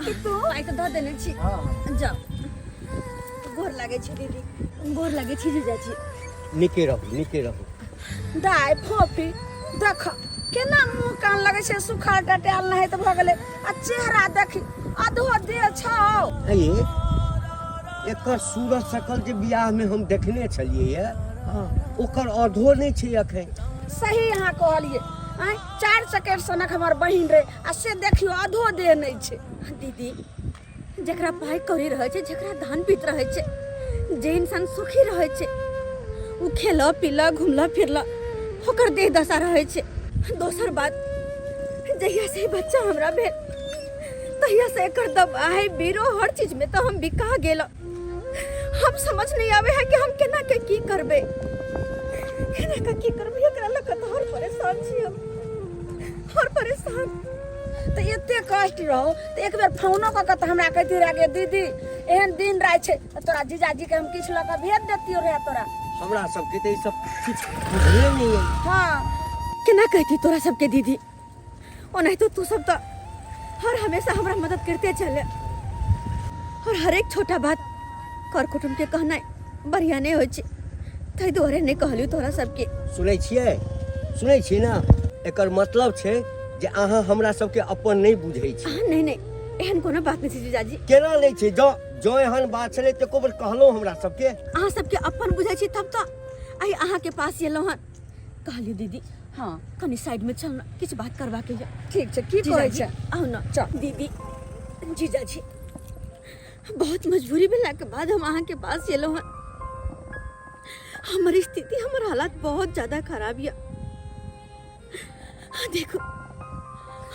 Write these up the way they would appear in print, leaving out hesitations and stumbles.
कि तू आई तो ध देने छी। जाओ गोर लागे छी दीदी, गोर लागे छी जीजाजी। निके रहू दाय फोफी देख केना मुंह कान लगे छे सुखा डटाल नहीं तो भ गेले आ चेहरा देखी अधो दे छौ। ये एकर सूरत शकल जे बियाह में हम देखने छलिए ये ओकर अधो नहीं छे अखन। सही यहाँ कहलिए आई 4 सेकंड सनक हमर बहिन रे आ से देखियो अधो दे नहीं छे। दीदी जकरा पाई कौड़ी रहे छे, जकरा धान पीत रहे छे, जे इंसान सुखी रहे छे उ खेला पीला घुमला फिरला होकर देह दशा रहे छे। दोसर बात जहिया से बच्चा हमरा भेल तहिया से एकर दवाई बीरो हर चीज में तो हम बिका गेल। हम समझ नहीं आवे है कि हम केना के की करबे, केना के की करबे। एकरा लग तो हर परेशान छी हम, हर परेशान। तो एते कष्ट रहो तो एक बार फोनो क के हमरा कहती रह गे दीदी एहन दिन राय छे तोरा जीजाजी के हम किछ लग भेज देतियो रे तोरा। हमरा सबके तो सब कुछ बुझले नहीं है। हां केना कहती तोरा सबके दीदी, ओ नहीं तो तू सब तो हर हमेशा हमरा मदद करते चले और हर एक छोटा बात कर कुटुंब के कहना बढ़िया नहीं होय छे तै दोरे नहीं कहलियो तोरा सबके। सुनै छियै ना एकर मतलब छे जे अहाँ हमरा सबके अपन नहीं बुझै छी। नहीं नहीं एहन कोनो बात नहीं छे जीजाजी। केना नहीं छे जो एहन बात छले त कोबर कहलो हमरा सबके। अहाँ सबके अपन बुझै छी तब तो आई अहाँ के पास एलो हन कहलियो दीदी हाँ कनी साइड में चल ना किछ बात करवा के। ठीक छे की कहै छे आओ ना चल। दीदी जीजाजी बहुत मजबूरी भेला के बाद हम अहाँ के पास एलो हन। हमारी स्थिति हमर हालात बहुत ज्यादा खराब है। देखो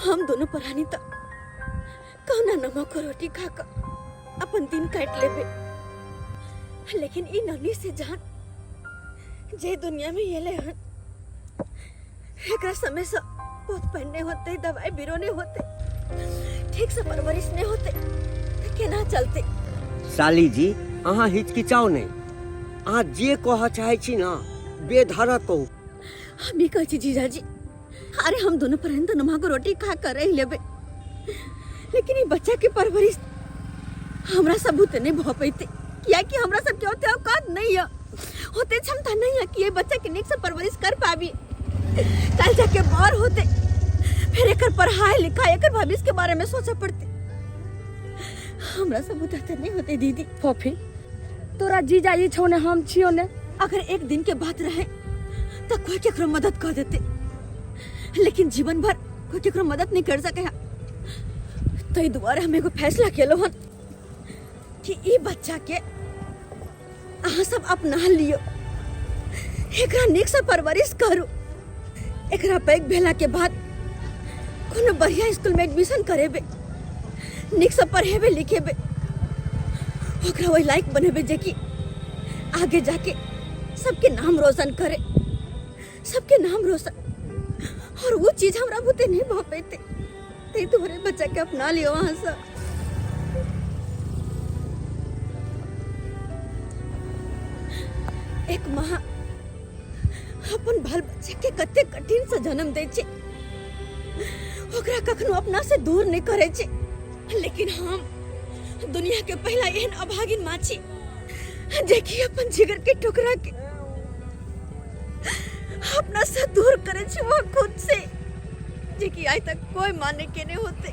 हम दोनों परानी तो कौना नमक रोटी खाकर अपन दिन काट लेबे, लेकिन ई नली से जान जे दुनिया में ये ले हन एकरा समय से बहुत पहनने होते, दवाई बीरो नहीं होते, ठीक से परवरिश नहीं होते तो केना चलते। साली जी अहाँ हिचकिचाओ नहीं, अहाँ जे कह चाहे छी ना बेधड़क कहू। हम ही कहै छी जीजाजी अरे हम दोनों परानी तो नमक रोटी खा कर रह लेबे, लेकिन ये बच्चा के परवरिश हमरा सबूत नहीं भ पैते किया कि हमरा सब के होते औकात नहीं है, होते क्षमता नहीं है कि ये बच्चा के निक से परवरिश कर पाबी। कल जाके बाहर होते फिर एकर पढ़ाई लिखाई एकर भविष्य के बारे में सोचा पड़ते। हमरा सबूत नहीं होते दीदी। फोफी तोरा जीजाजी छौ ने हम छियो ने, अगर एक दिन के बात रहे तो कोई केकरो मदद कर देते, लेकिन जीवन भर कोई केकरो मदद नहीं कर सके। तो दुआरे हम एगो फैसला केलो हन कि ई बच्चा के अहाँ सब अपना लियो, एकरा निक से परवरिश करू, एकरा पैक भेला के बाद कोनो बढ़िया स्कूल में एडमिशन करेबे, निक से पढ़ेबे लिखेबे, ओकरा वही लायक बनेबे जे कि आगे जाके सबके नाम रोशन करे, सबके नाम रोशन। और वो चीज हमरा बुते नहीं भ पैते ते तोरे बच्चा के अपना लियो वहां से। एक माँ अपन बाल बच्चे के कते कठिन से जन्म दे छे, ओकरा कखनो अपना से दूर नहीं करे छे, लेकिन हम दुनिया के पहला एहन अभागिन माँ छी जे कि अपन जिगर के टुकड़ा के अपना से दूर करे छे वो खुद से, जे कि आज तक कोई माने के नहीं होते।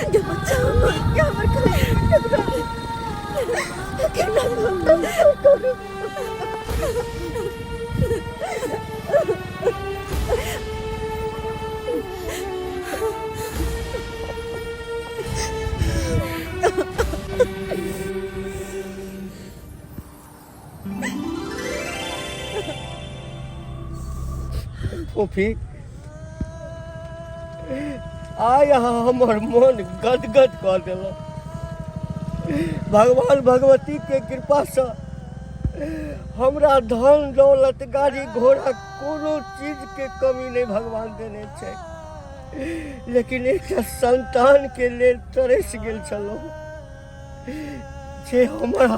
जो बच्चा क्या मर करे कितना करूं। फोफी आय हमर मन गदगद कर देलक। भगवान भगवती के कृपा से हमरा धन दौलत गाड़ी घोड़ा कोनो चीज के कमी नहीं भगवान देने छै। लेकिन एक संतान के लिए तरस गेल छलो जे हमरा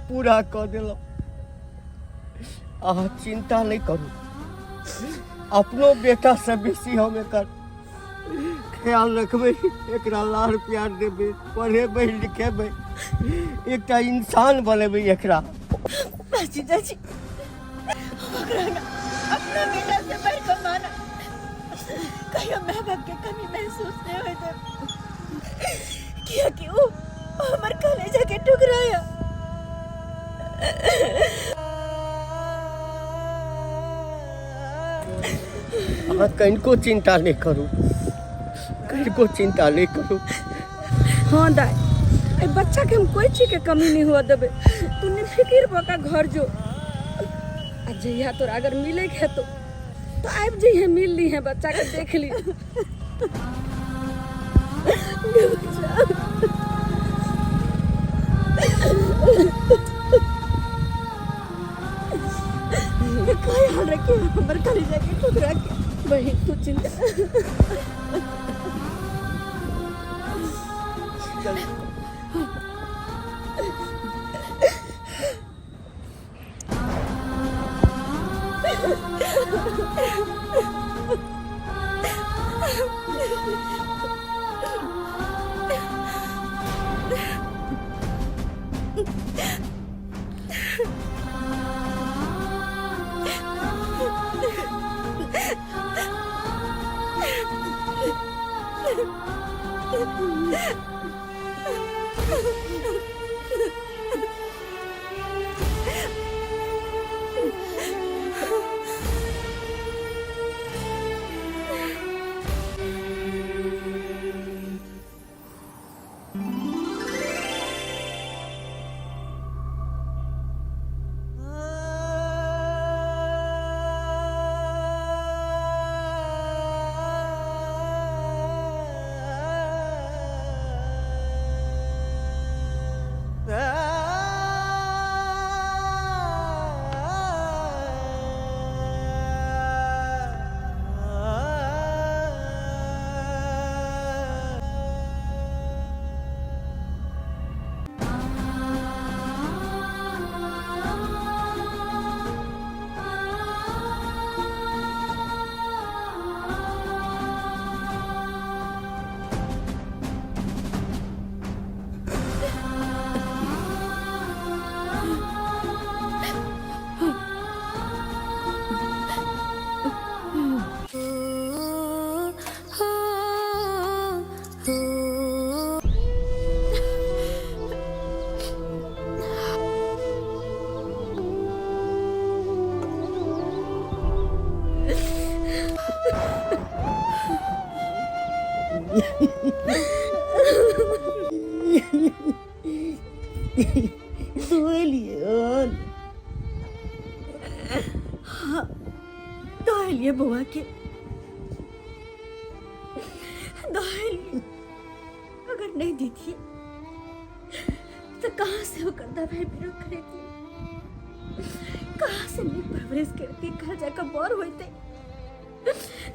पूरा कर दिलो। अहाँ चिंता नहीं करू, अपनो बेटा से बेसी हम एकर ख्याल रखबे, एकरा लाड़ प्यार देबे, पढ़ेबे लिखेबे, एकटा इंसान बनेबे एकरा। बस जीजाजी, ओकरा ना अपना बेटा से बढ़ के माना, कहियो माँ बाप के कमी महसूस नहीं होए दे, किया कि वो हमार कलेजा के टुकराया। अहाँ कनिको चिंता नहीं करू, कनिको चिंता नहीं करू। हाँ दाई, ए बच्चा के हम कोई चीज के कमी नहीं हुआ देबे, तू निफिकिर बका घर जो। आज जइया तोर अगर मिले के तो आब जइहे, मिल ली है, बच्चा के देख ली। काय हाल रखे हमर कलेजा के टुकड़ा के। बहन तू चिंता दुलियन हाँ दहलिए बुआ के दहलिए अगर नहीं दी थी तो कहाँ से होकर दवाई भी खरीदी, कहाँ से नहीं परवरिश करती, घर जाकर बोर होते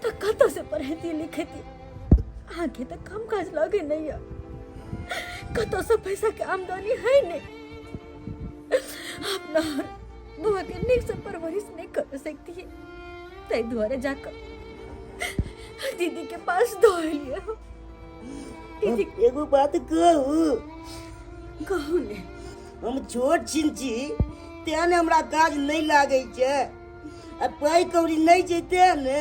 तो कतों से पढ़ती लिखती, आगे तक काम काज लगे नहीं है, कतों से पैसा के आमदनी है नहीं, अपना बुआ के निक से परवरिश नहीं कर सकती है, तय द्वारा जाकर दीदी के पास दौड़ लिया हो। दीदी एगो बात कहू, कहू ने हम छोट छिन छी तेने हमरा काज नहीं लागे छे, आ पाई कौड़ी नहीं छै तेने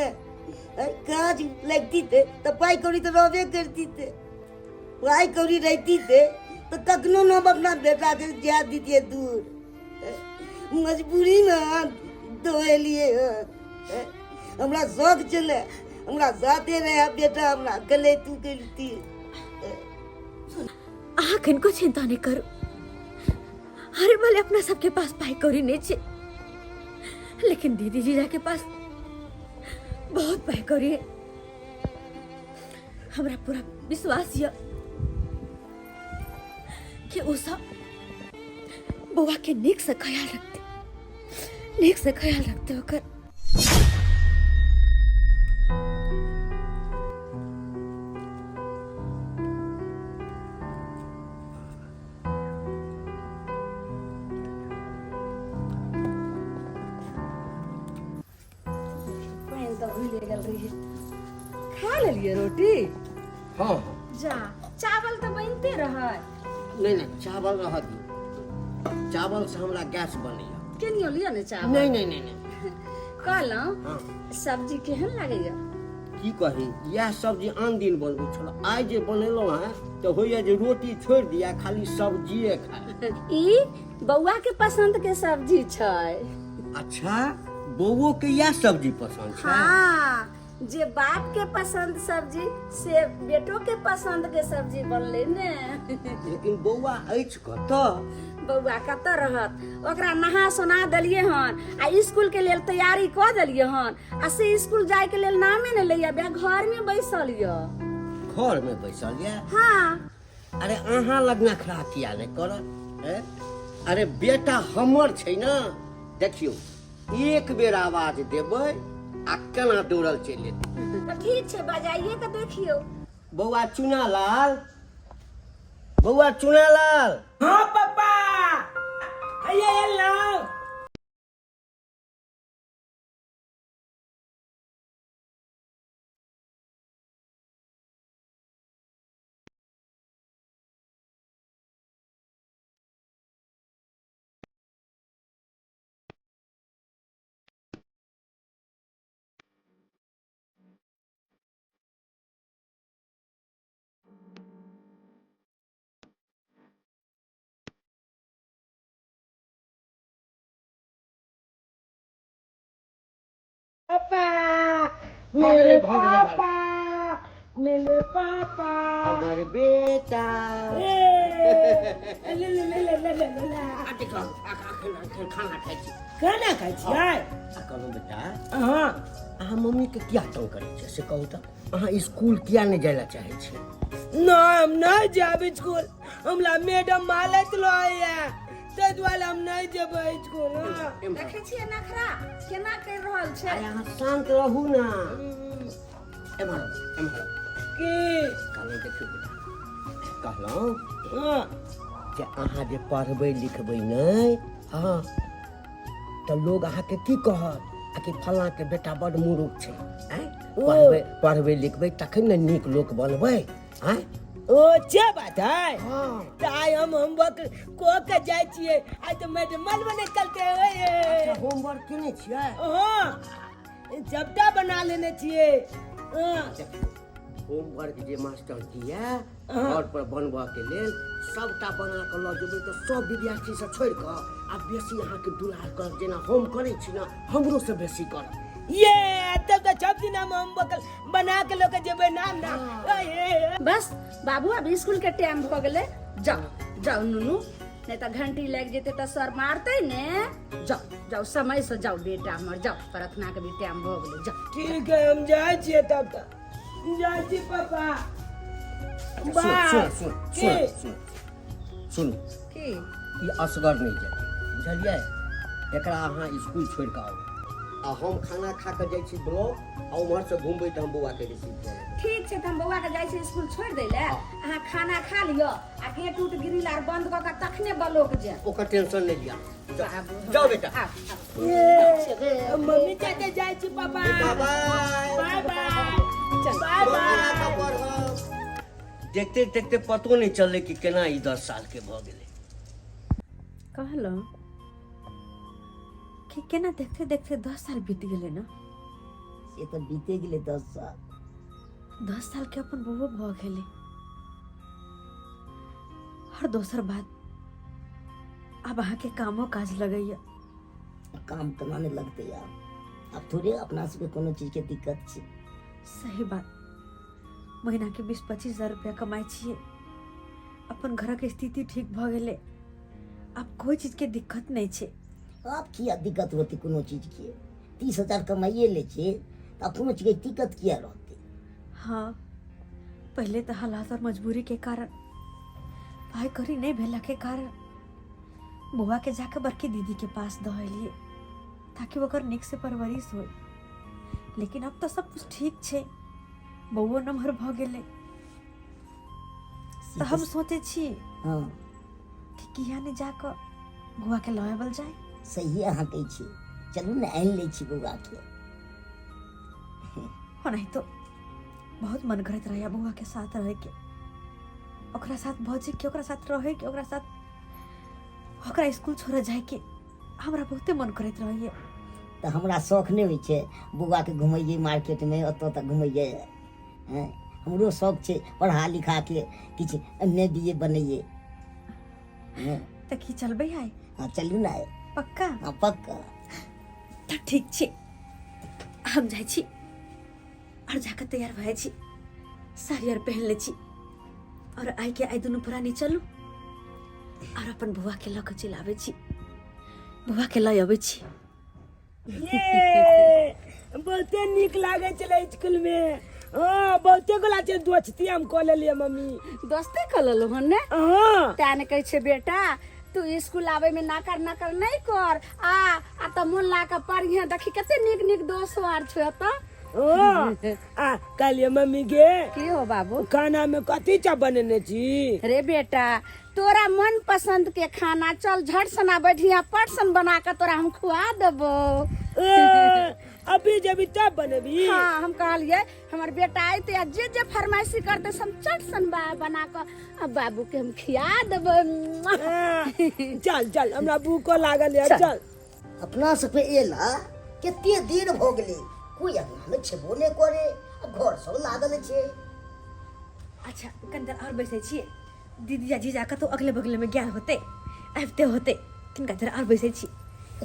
काज लगती थे तो पाई कौड़ी तो रहबे करती थे, पाई कौड़ी रहती थे तो कखनो न हम अपना बेटा के जा दीजिए दूर, मजबूरी में दोलिए। हमरा शौक चले, हमरा साथे रहे बेटा, हमरा गले तू करती। आँख इनको चिंता नहीं करो, अरे भले अपना सबके पास पाई कौड़ी नहीं छे, लेकिन दीदी जीजा के पास बहुत पाई कौड़ी है। हमरा पूरा विश्वास है कि वो सब बुआ के निक से ख्याल रखते, निक से ख्याल रखते होकर। तो भूल गेल रही। खा लेलिए रोटी? हाँ हाँ। जा, चावल तो बनते रहा। नहीं नहीं, चावल रह दी। चावल से हमरा गैस बनैया। केनियो लिया ने चावल? नहीं नहीं नहीं नहीं। कहलौं हाँ। सब्जी केहन लागैया? की कही, यह सब्जी आन दिन बनबे छल, आइ जे बनेलहुँ हैं तो होइए जे रोटी छोड़ दिया, खाली सब्जिए खाए। ई बौआ के पसंद के सब्जी छै। अच्छा, बौओ के यह सब्जी पसंद छै? हाँ, जे बाप के पसंद सब्जी से बेटो के पसंद के सब्जी बनले ने। लेकिन बौआ अछि कतऽ? बौआ कतऽ रहत? ओकरा नहा सोना देलिए हन आ स्कूल के लेल तैयारी क देलिए हन आ से स्कूल जाय के लेल नामे ने लैया, बे घर में बैसल य। घर में बैसल ये? हाँ। अरे अहाँ लग नखरा किया नहीं करत? अरे बेटा हमर छै ना, देखियो एक बेर आवाज देबै आ केना दौड़ल चलि एतै। तो ठीक छै, बजाइए के देखियो। बौआ चुनालाल, बौआ चुनालाल। हाँ पापा, हैया एलौ। पापा, मेरे पापा, मेरे पापा, हमर बेटा। ले ले ले ले ले ले ले। आ देखो, खाना खाइ छी। खाना खाइ छियै? आ कहलहुँ बेटा, हाँ। अहाँ मम्मी के किया तंग करै छियै से कहू तऽ? अहाँ स्कूल किया नहीं जाय ला चाहे छियै? नहीं, हम नहीं जाब स्कूल, हमरा मैडम मारत रहैया, ताहि दुआरे हम नहीं जेबै स्कूल। देखे छियै नखरा केना कर रहल छै। अरे अहाँ शांत रहू ना। एम्हर एम्हर की कहलहुँ देखियौ बेटा, कहलहुँ हाँ, जे अहाँ जे पढ़बै लिखबै नहीं, हाँ, तो लोग अहाँके की कहत? कि फलां के बेटा बड़ मूर्ख छै। पढ़बै लिखबै तखन ने नीक लोक बनबै। ओ जे बात है। तो आइ हम होमवर्क को के जाय छियै, आइ तो मैडम मालूम नहीं चलते है। होमवर्क केने छियै? हाँ, सबटा बना लेने छियै। हाँ, होमवर्क जे मास्टर दिया घर पर बनबा के लेल सबटा बना के ल जेबै तो सब विद्यार्थी से छोड़ के आ बेसी अहाँ के दुलार कर, जेना हम करे छी ना हमरो से बेसी कर। ये तब तो सब दिन हम होमवर्क बना के लेके जेबै नाम ना। बस बाबू अब स्कूल के टाइम भ गेले, जाओ जाओ नुनू, नहीं तो घंटी लग जेते तो सर मारते ने। जाओ जाओ समय से जाओ बेटा हमर, जाओ प्रार्थना के भी टाइम भ गेले, जाओ। ठीक है, हम जाय छियै तब तक। जाय छी पापा। सुन की ई असगर नहीं जाए, बुझलिए? एकरा अहाँ स्कूल छोड़ के आउ आ हम खाना खा के जाय छी ब्लॉक, आ उम्हर से घूमबै त हम बौआ के रिसीव करब। ठीक छै, त हम बौआ के जाय छी स्कूल छोड़ दै ले। अहाँ खाना खा लियो आ गेट उट ग्रिल आर बंद क के तखने ब्लॉक जाय। ओकर टेंशन नहीं लिया। जाओ बेटा। मम्मी चाचा जाय छी पापा। Bye bye bye. Bye bye. देखते देखते पतो नहीं चलले कि केना ई 10 साल के भ गेले। कहलहुँ कि केना देखते देखते 10 साल बीत गेले ना। से तो बीते गेले 10 साल। 10 साल के अपन बउआ भ गेले। हर दोसर बात अब अहाँ के कामो काज लगैया। काम केना नहीं लगते यार, अब थोड़े अपना सबके कोनो चीज के दिक्कत छै। सही बात, महीना के 20-25 हजार रुपया कमाई छिए, अपन घर के स्थिति ठीक भ गेले, अब कोई चीज के दिक्कत नहीं छे। अब किया दिक्कत होती कोनो चीज के? 30 हजार कमाइए ले छियै त कोनो चीज के दिक्कत किया रहते? हाँ, पहले तो हालात और मजबूरी के कारण, भाई करी नहीं भेला के कारण बुआ के जाकर बड़की दीदी के पास दहलिए ताकि ओकर निक से परवरिश हो। लेकिन अब तो सब कुछ ठीक छे, बउओ नमहर भ गेले। तो हम सोचे छी हाँ, कि किया ने जाकर बुआ के लएबल जाए। सही अहाँ कहै छी, चलू ने आनि लै छी बौआ के। और नहीं तो बहुत मन करत रहा बुआ के साथ रह के, ओकरा साथ भौजी के, ओकरा साथ रहे के, ओकरा साथ ओकरा स्कूल छोड़ जाए के हमरा बहुते मन करत रहिए। तो हमरा शौक नहीं होइ छै बुआ के घुमैये मार्केट में, ओतऽ तक घुमैये। हैं हमरो शौक छै पढ़ा लिखा के किछ एमए बीए बनैये। तो की चलबे आइ? हाँ चलू ना। पक्का? हाँ पक्का। तो ठीक छै, हम जाइ छी और जाकर तैयार भए छी, साड़ी और पहन ले छी और आई के आई दुनू पुरानी चलू और अपन बुआ के लऽ के चलि आबै छी, बुआ के लऽ आबै छी। बहुते नीक लागे छले स्कूल में। हाँ बहुते गोला छै दोस्ती हम कऽ लेलियै मम्मी। दोस्ती कर लो हन ने? हाँ त्याने कहै छै बेटा तू स्कूल आवे में नाकर नाकर नहीं कर, आ तो मन ला के पढ़िए, देखी कते नीक नीक दोस्त आर छो त। आ कहलिए मम्मी गे की हो बाबू? खाना में कथी चा बनेने छी? रे बेटा तोरा मन पसंद के खाना, चल झट सना बैठिया पर्सन बना के तोरा हम खुआ देबो। अभी जब तब बनेबी? हाँ हम कहलिए हमर बेटा आते आ जे जे फरमाइशी करते हम चट सन बना के अब बाबू के हम खिया देबो। चल चल हमरा भूखो लागल है, चल। अपना सब पे एला कते दिन भ गेलै, कोई अंगना में छेबो नहीं करे, घर सब लागल छै। अच्छा कंदर और बैसे छिए, दीदी या जीजा का तो अगले बगले में ज्ञान होते आबते होते, किनका जरा और बैसे छी।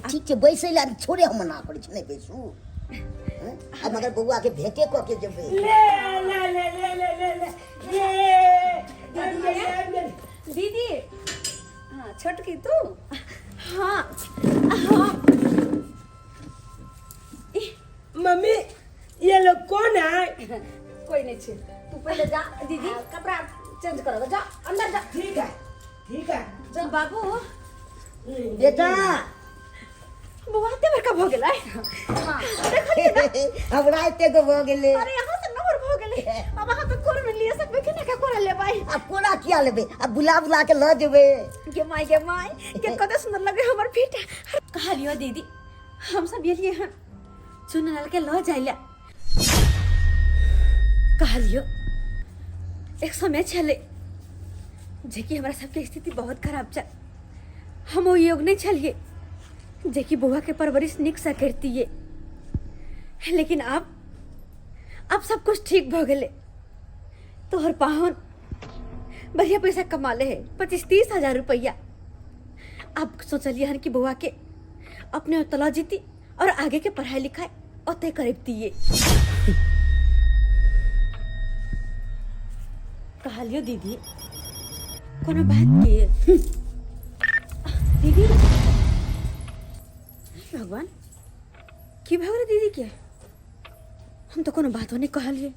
ठीक छै बैसे ला छोड़े हम मना करै छी, नहीं बैसू। अब मगर बउआ के भेटे क के जेबै। ले ले ले ले ले ले ले दीदी हाँ छोटकी तू? हाँ हाँ मम्मी ये लोग कौन है? कोई नहीं छे, तू पहले जा दीदी कपड़ा चेंज करो, जा अंदर जा। ठीक है ठीक है। चल बाबू बेटा बुआ ते बड़का भ गेलै। हाँ हमरा एते गो भ गेलै। अरे यहाँ से नंबर भ गेलै, अब वहां पे कोर में लिए सकबे कि ना, का कोरा लेबै? अब कोना किया लेबै, अब बुला बुला के ल जेबै। के माय के कते सुंदर लगे हमर बेटा। कहलियो दीदी हम सब एलिए हन चुनल के ल जाइला, कहलियो एक समय छले जेकि हमरा सबके स्थिति बहुत खराब छ, हम ओ योग नहीं छलिए जेकि बुआ के परवरिश निक से करतिए, लेकिन अब सब कुछ ठीक भ गेले। तोहर पाहुन बढ़िया पैसा कमा ले है, 25-30 हजार रुपया। अब सोचलिए हन कि बुआ के अपने उतला जीती और आगे के पढ़ाई लिखाई ओते करबतिए। कहलियो दीदी कोनो बात के दीदी, भगवान की भगवान दीदी के हम तो कोनो बात नहीं कहलिए,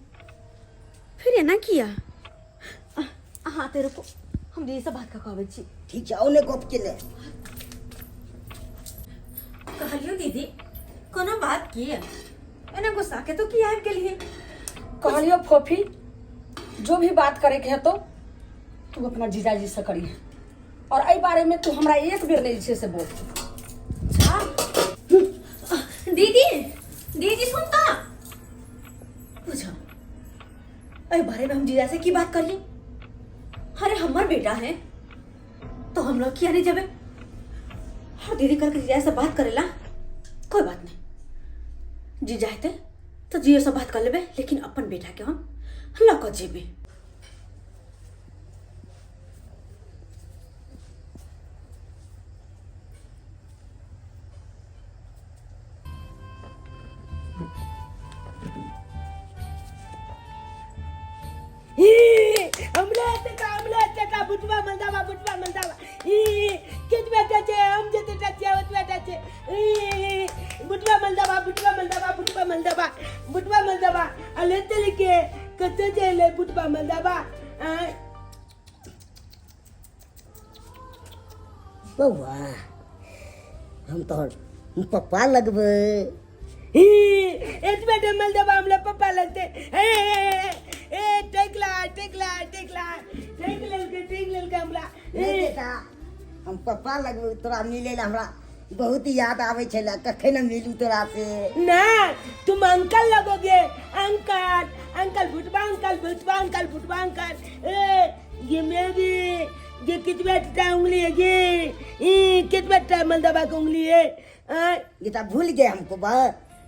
फिर ये ना किया। हाँ तेरे को हम दीदी से बात का कहबै छी। ठीक छै ओने गप के ले। कहलियो दीदी कोनो बात की एने गुस्सा के तो की आबि गेलिए। कहलियो फोफी जो भी बात करे के है तो तू अपना जीजाजी से करी, और आई बारे में तू हमरा एक बेर नहीं छे से बोल। दीदी दीदी सुनता बुझो अरे बारे में हम जीजा से की बात करिए? अरे हमार बेटा है तो हम लोग किया नहीं जबे, और दीदी करके जीजा से बात करेला कोई बात नहीं, जीजा है तो जियो से बात कर लेबे, लेकिन अपन बेटा के हम लको जेबे। हमले का बुटवा मंदावा कित बेटा छे हम जते टचे होत बेटा छे बुटवा मंदावा अले तेल के कते चले बुटवा मंदावा। बउआ हम तोहर पप्पा लगबै। एक बेटे मंदावा हमले पप्पा लगते। टेक लेल के हमरा नहीं बेटा हम पप्पा लगबै, तोरा मिले ला हमरा बहुत याद आवे छला, कखे न मिलू तोरा से। ना तुम अंकल लगोगे। अंकल अंकल फुटबा अंकल फुटबा अंकल फुटबा अंकल। ये मेरी ये कितने उंगली है ये कितने मलदबा की उंगली है। ये तो भूल गए हमको बा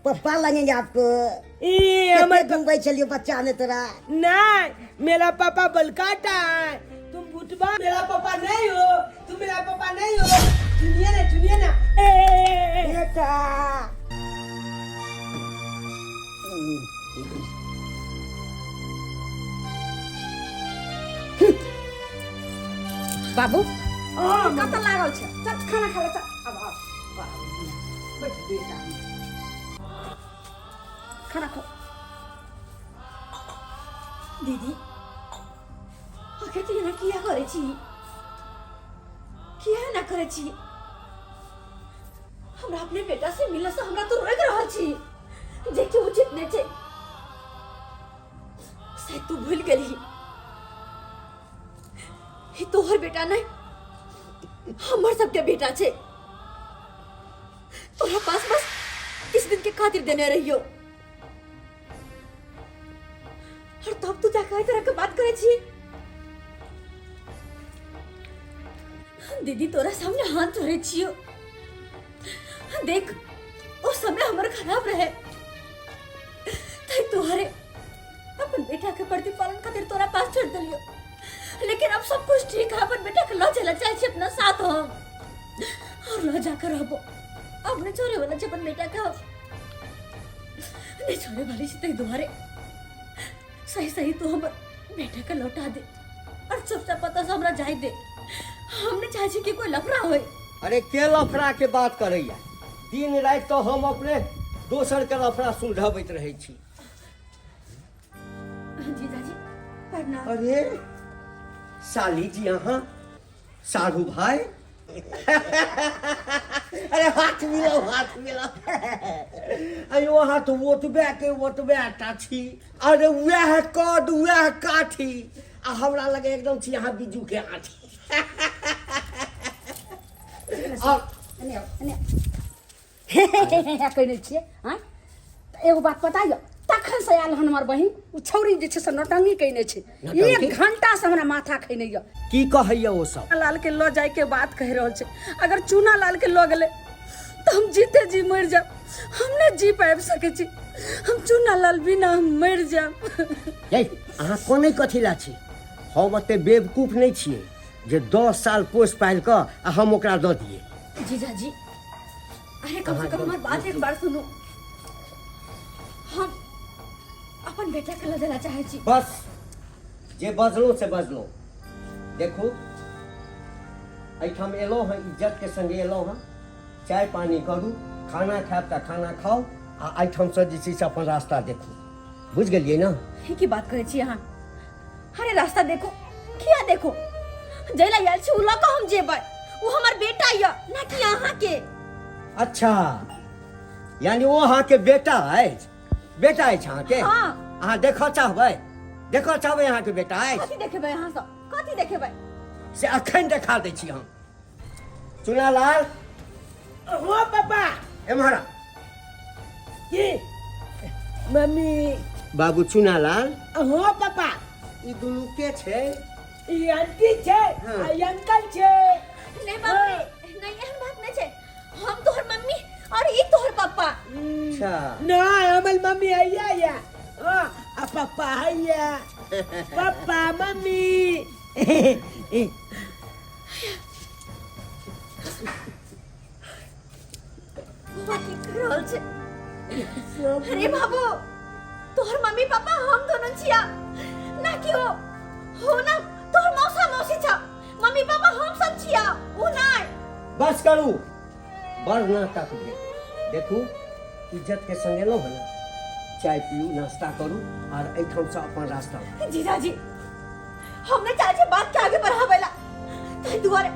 पप्पा लगेंगे आपको। हमारे तुम भाई चलियो बच्चा ने तोरा। नहीं, मेरा पापा बलकाटा है, तुम फुटबा मेरा पापा नहीं हो, तुम मेरा पापा नहीं हो। सुनिए ना बेटा बाबू कत लागल छै, चल खाना खा ले चल। अब बैठ बेटा खाना खा। दीदी आखिर तू एना किया करे छी, किया ना करे छी। हमरा अपने बेटा से मिले से हमरा तो रोक रहल छी, जे कि उचित नहीं छै। शायद तू भूल गेली ही तोहर बेटा नहीं हमर सबके बेटा छे। तोरा पास बस किस दिन के खातिर देने रहियो, और तब तू जाकर तरह के बात करे छी। दीदी तोरा सामने हाथ जोड़े छियो, देख उस समय हमर खराब रहे तै तोहरे अपन बेटा के प्रतिपालन खातिर तोरा पास छोड़ दिलियो। लेकिन अब सब कुछ ठीक है, अपन बेटा के लो चला चाहे छी अपना साथ हम, और लो जाकर रहबो। अब नहीं छोड़े वाला अपन बेटा का, नहीं छोड़े वाली छी तै दुआरे। सही सही तू हमर बेटा के लौटा दे, और सबसे पता से हमरा जाय दे। हमने चाहे छी कि कोई लफड़ा होए। अरे के लफड़ा के बात करैया, दिन रात तो हम अपने दोसर के लफड़ा सुलझाबैत रहै छी। जीजाजी प्रणाम। अरे साली जी यहाँ साधु भाई अरे हाथ मिलाओ हाथ मिलाओ। अरे वहाँ तो ओतबे टा छी। अरे वह कद वह काठी आ हमरा लगे एकदम छी यहाँ बिजू के आठी। कहने छियै हाँ एगो बात बताइयो, तखन से आयल हन हमर बहिन उ छौरी जे छै से नौटंगी कइने छै, एक घंटा से हमरा माथा खइने य। की कहैया ओ सब? लाल के लो जाय के बात कह रहल छै, अगर चूना लाल के लो गेले तो हम जीते जी मर जाब। हम नहीं जी पाबि सके छी, हम चूना लाल बिना हम मर जाब। ये अहाँ कोने कथी ला छी? हम ओते बेवकूफ नहीं छियै जे 10 साल पोस पाल के आ हम ओकरा दऽ दिए। जीजाजी अरे कम से कम हमारी बात एक बार सुनो। हम अपन बेटा के ले देना चाहे छी। बस जे बजलो से बजलो। देखो एठाम एलो हैं, इज्जत के संगे एलो हैं, चाय पानी करू, खाना खाब त खाना खाओ, आ एठाम से जे छै से अपन रास्ता देखू। बुझ गेलिए ना? की बात करे छी अहाँ? अरे रास्ता देखो, किया देखो, जैला याल छी उला का हम जेबै, वो हमर बेटा या ना कि अहाँ के। अच्छा यानी वो अहाँ के बेटा है? बेटा है अहाँ के? हाँ। अहाँ देखऽ चाहबै? देखऽ चाहबै अहाँ के बेटा है? कथी देखेबै अहाँ सब? कथी देखेबै? से अखन देखा दै छी हम। चुनालाल हो पापा। एम्हरा की मम्मी बाबू चुनालाल। हो पापा। ई दुनू के छै? ई आंटी छै आ ई अंकल छै। नहीं बाप रे, नहीं एहन बात नहीं छै। हम तोहर मम्मी और ई तोहर पापा। अच्छा नहीं हमर मम्मी है या आ पापा है या पापा मम्मी। बात की कर रहल छै? अरे बाबू तोहर मम्मी पापा हम दोनों छिया, ना कि हो ना तोहर मौसा मौसी छ। मम्मी पापा हम सब छिया, उ नहीं। बस करू, बड़ नाटक भेल। देखू इज्जत के संग एलो है ना, चाय पीऊ, नाश्ता करू और एठाम से अपन रास्ता। जीजाजी हमने चाहे छे बात के आगे बढ़ावेला, तै दुआरे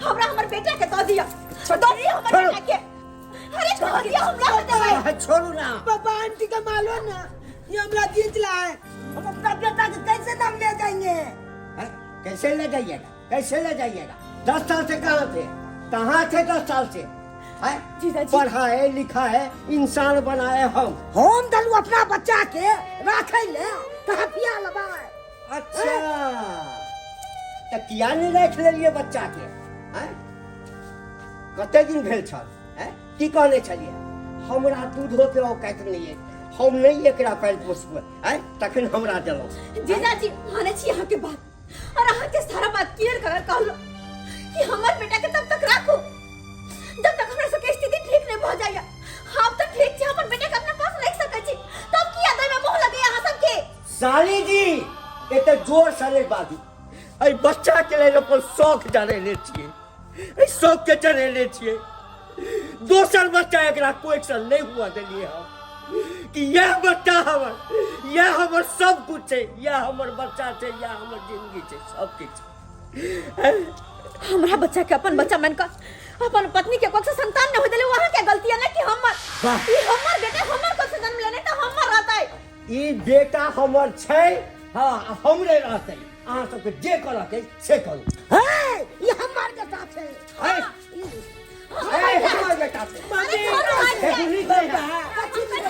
हमरा हमर बेटा के दऽ दिया। दऽ दिया हमर बेटा के। अरे दऽ दिया हमरा देबै। छोड़ू ना। पापा आंटी का मालो ना, ये हमरा जीत ला है। हम अपना बेटा को कैसे दम ले जाएंगे? है? कैसे ले जाइएगा? कैसे ले जाइएगा? 10 साल से कहाँ थे? कहाँ थे 10 साल से? है जीजाजी। पढ़ाए लिखाए इंसान बनाए हम दलू अपना बच्चा के राखे ले कहा पिया लबाए अच्छा तो किया नहीं रख लेलिए बच्चा के हैं कते दिन भेल छल हैं की कहने छलिए हमरा दूधो के औकात नहीं है हम नहीं एकरा पैल पोसबै हैं तखन हमरा देलौ जीजाजी माने छी यहाँ के बात और अहाँ के सारा बात क्लियर कर कहलो कि हमार बेटा के तब तक राखो जब तक हमरा सबके स्थिति ठीक नहीं भ जाइए हम तो ठीक छी अपन बेटा के अपना पास रख सकै छी तब की आदर में मोह लगे यहाँ सबके साली जी एते जोर से नहीं बाजू ए बच्चा के लेल अपन शौक जरेले छियै ए शौक के जरेले छियै दोसर बच्चा एकरा क्वेश्चन नहीं हुआ देलिए हम कि यह बच्चा हमर सब कुछ है यह हमर बच्चा है यह हमर जिंदगी है सब कुछ हमरा बच्चा के अपन बच्चा मानकर अपन पत्नी के कोख से संतान न हो देले वहां क्या गलती है ना कि हमर ई हमर बेटा हमर कोख से जन्म लेने तो हमर रहतै ई बेटा हमर छै हां हमरे रहतै अहाँ सबके जे करऽ के से करू है ये हमार के साथ है है हमर बेटा से अरे नहीं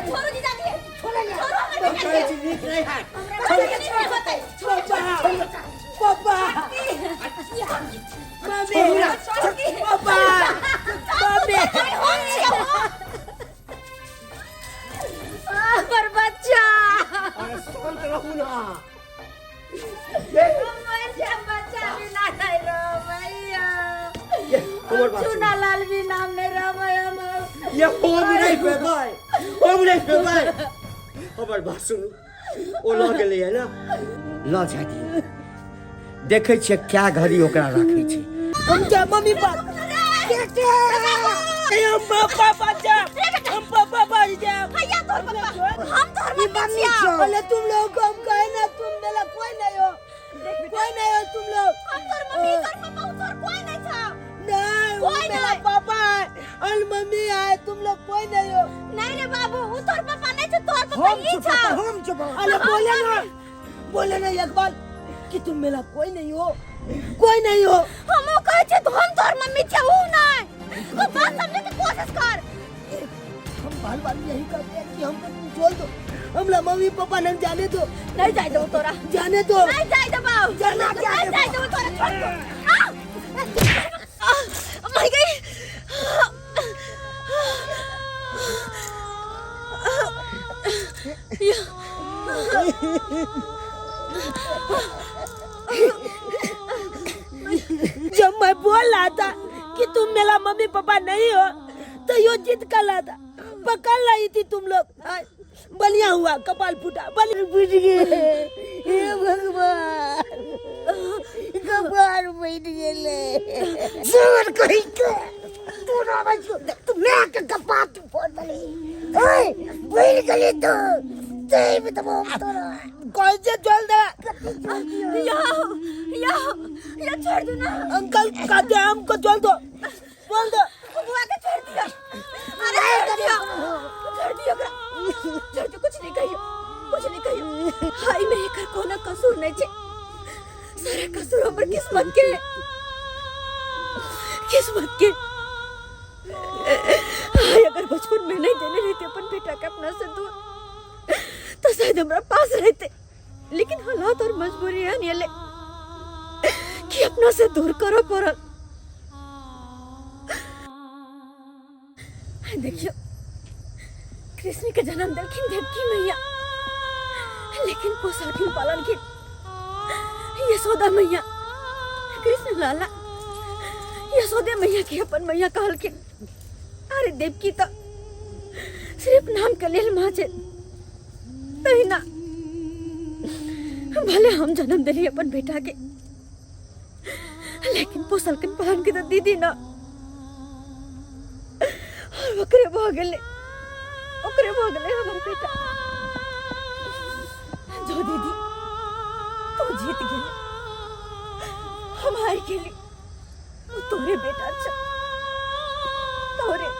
छोड़ो जीजाजी छोड़ो हमर तो बेटा कहै के छी नीक नहीं है पापा पापा हमर बच्चा अरे शांत रहू ना हमर बच्चा भी ना नहीं रो भैया ये हमर बात सुन। चुना लाल भी नाम नहीं रो भैया ये हम नहीं पेबै हमर बात सुनू ओ लऽ गेलै है ना लऽ जा दियौ देखै छियै क्या घड़ी ओकरा रखै छै हम क्या मम्मी बात हम पापा जा हम पापा बाज जा भैया तोर पापा हम तोर मम्मी छिया बोले तुम लोग को हम कहे ना तुम मेरा कोई नहीं हो तुम लोग हम तोर मम्मी तोर पापा तोर कोई नहीं था नहीं वो कोई मेरा नहीं। पापा है और मम्मी है तुम लोग कोई नहीं हो नहीं रे बाबू वो तोर पापा नहीं था तोर पापा ही था हम चुप अरे बोले ना एक बार कि तुम मेरा कोई नहीं हो हम कहे छे तो हम तोर मम्मी छे ऊ नहीं वो बात समझे के कोशिश कर हम बाल बाल यही कहते हैं कि हमको तुम छोड़ दो हमला मम्मी पापा नहीं जाने दो नहीं जाए दो तोरा जाने दो नहीं जाए दो बाबू जाना क्या नहीं है जाए दो तोरा छोड़ दो मर गई जब मैं बोल रहा था कि तुम मेरा मम्मी पापा नहीं हो तो यो जिद कर रहा था पकड़ रही थी तुम लोग बलिया हुआ कपाल फूटा बलि फूट गए हे भगवान कपाल फूट गए जोर कहीं के तू ना बचो तू मैं के कपाल तू फोड़ बली ओए फूट गई तो तेरे भी तो कौन से चल दे या छोड़ दो ना अंकल कहते हैं हमको चल दो बोल दो बुआ के छोड़ दिया अरे छोड़ दिया छोड़ दो कुछ नहीं कहियो हाय में एकर कोनो कसूर नहीं छे सारा कसूर हमर किस्मत के हाय अगर बचपन में नहीं देने रहते अपन बेटा के अपना से दूर तो शायद हमरा पास रहते लेकिन हालात और मजबूरियां नहीं ले कि अपना से दूर करो पड़ल देखियो कृष्ण के जन्म दिलखिन देवकी मैया लेकिन पोसलखिन पालनखिन यशोदा मैया कृष्ण लाला यशोदा मैया की अपन मैया कहलखिन अरे देवकी तो सिर्फ नाम के लेल माँ छे नहीं ना भले हम जन्म दिली अपन बेटा के लेकिन पोसलखिन पालन के तो दीदी ना और ओकरे भ गेले हमर बेटा जो दीदी तू जीत गेली हम हार गेली वो तोरे बेटा छ तोरे